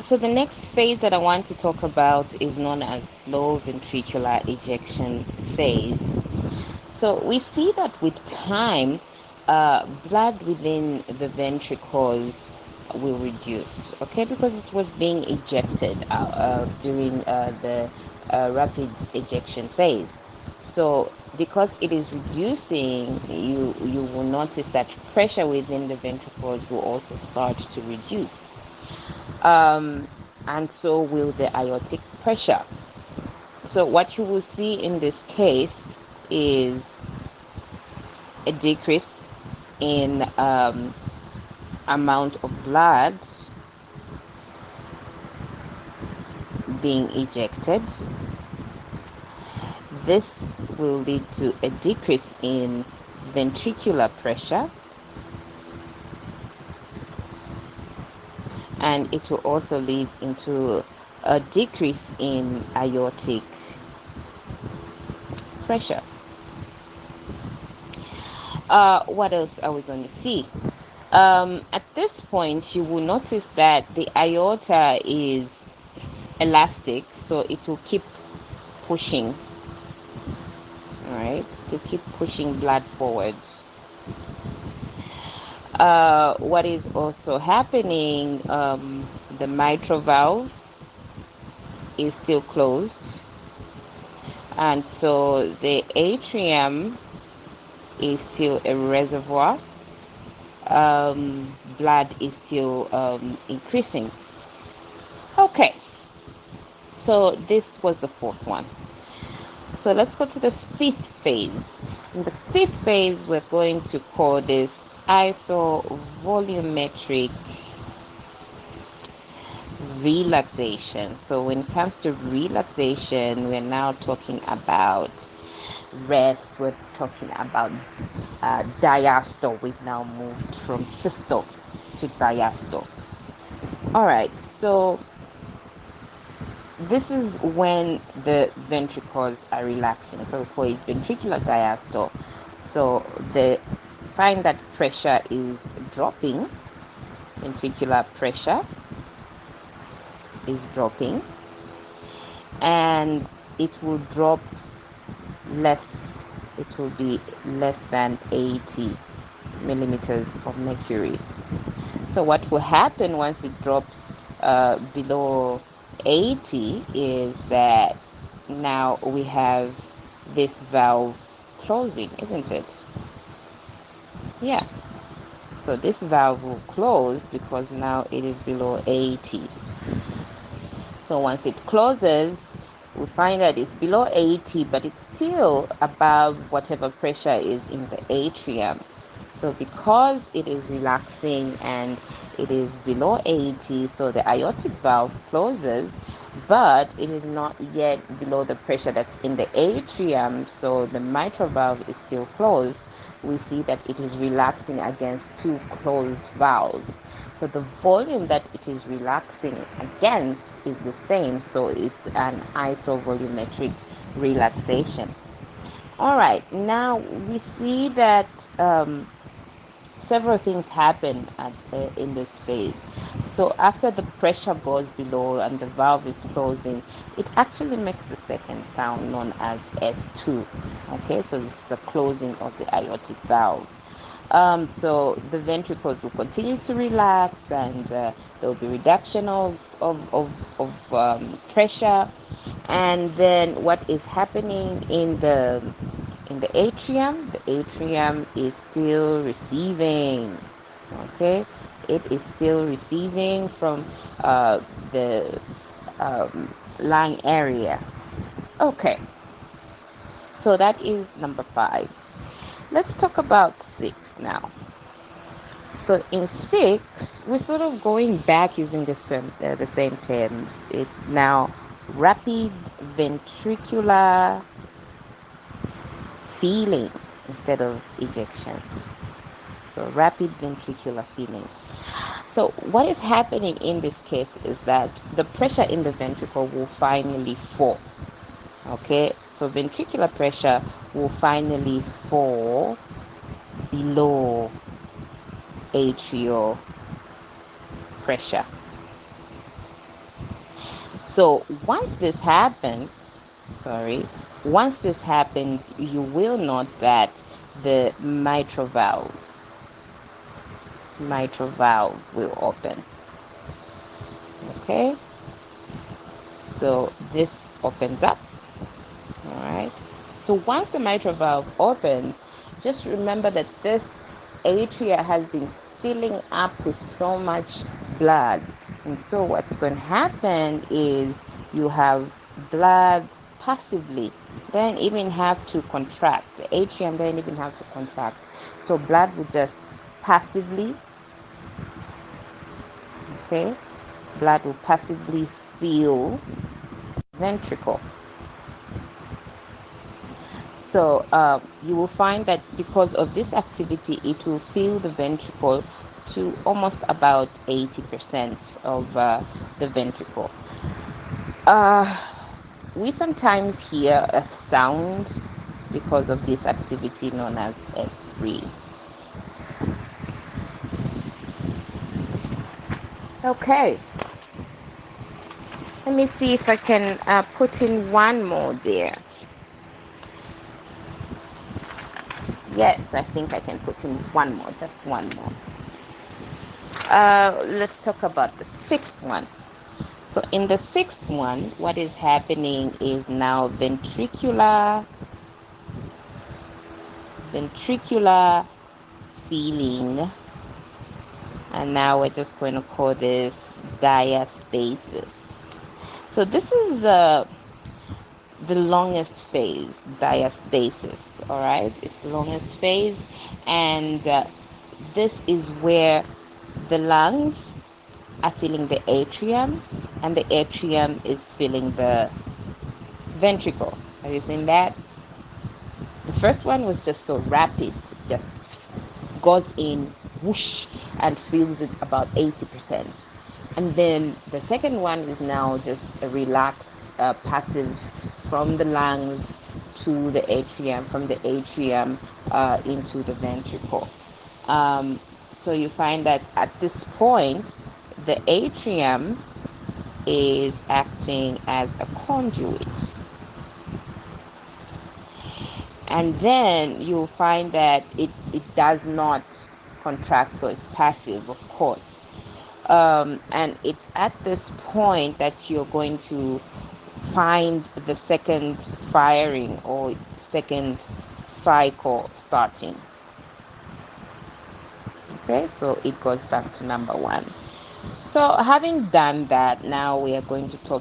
So the next phase that I want to talk about is known as slow ventricular ejection phase. So we see that with time, blood within the ventricles will reduce, okay, because it was being ejected during the rapid ejection phase. So because it is reducing, you will notice that pressure within the ventricles will also start to reduce. And so will the aortic pressure. So what you will see in this case is a decrease in amount of blood being ejected. This will lead to a decrease in ventricular pressure, and it will also lead into a decrease in aortic pressure. What else are we going to see? At this point, you will notice that the aorta is elastic, so it will keep pushing, all right, to keep pushing blood forward. What is also happening, the mitral valve is still closed, and so the atrium is still a reservoir. Blood is still increasing. Okay, so this was the fourth one. So let's go to the fifth phase. In the fifth phase, we're going to call this volumetric relaxation. So when it comes to relaxation, we're now talking about rest. We're talking about diastole. We've now moved from systole to diastole. All right, so this is when the ventricles are relaxing. So for a ventricular diastole, so the find that pressure is dropping, ventricular pressure is dropping, and it will drop less, it will be less than 80 millimeters of mercury. So what will happen once it drops below 80 is that now we have this valve closing, isn't it? Yeah. So this valve will close because now it is below 80. So once it closes, we find that it's below 80, but it's still above whatever pressure is in the atrium. So because it is relaxing and it is below 80, so the aortic valve closes, but it is not yet below the pressure that's in the atrium, so the mitral valve is still closed. We see that it is relaxing against two closed valves. So the volume that it is relaxing against is the same, so it's an isovolumetric relaxation. All right, now we see that several things happen in this phase. So after the pressure goes below and the valve is closing, it actually makes the second sound known as S2. Okay, so this is the closing of the aortic valve. So the ventricles will continue to relax, and there will be reduction of pressure. And then what is happening in the atrium? The atrium is still receiving. Okay, it is still receiving from the lung area. Okay, so that is number 5. Let's talk about 6 now. So in 6, we're sort of going back using the same terms. It's now rapid ventricular filling instead of ejection. So rapid ventricular filling. So what is happening in this case is that the pressure in the ventricle will finally fall. Okay, so ventricular pressure will finally fall below atrial pressure. So once this happens, you will note that the mitral valve will open. Okay, so this opens up. All right. So once the mitral valve opens, just remember that this atria has been filling up with so much blood, and so what's going to happen is you have blood passively. Don't even have to contract. The atrium don't even have to contract. So blood will just passively, okay, blood will passively fill ventricle. So you will find that because of this activity, it will fill the ventricle to almost about 80% of the ventricle. We sometimes hear a sound because of this activity known as S3. Okay. Let me see if I can put in one more there. Yes, I think I can put in one more, just one more. Let's talk about the sixth one. So in the sixth one, what is happening is now ventricular feeling, and now we're just going to call this diastasis. So this is the longest phase, diastasis. All right, it's the longest phase, and this is where the lungs are filling the atrium, and the atrium is filling the ventricle. Have you seen that? The first one was just so rapid, just goes in, whoosh, and fills it about 80%. And then the second one is now just a relaxed passage from the lungs to the atrium, from the atrium into the ventricle. So you find that at this point, the atrium is acting as a conduit. And then you'll find that it does not contract, so it's passive, of course. And it's at this point that you're going to find the second firing or second cycle starting. Okay, so it goes back to number one. So having done that, now we are going to talk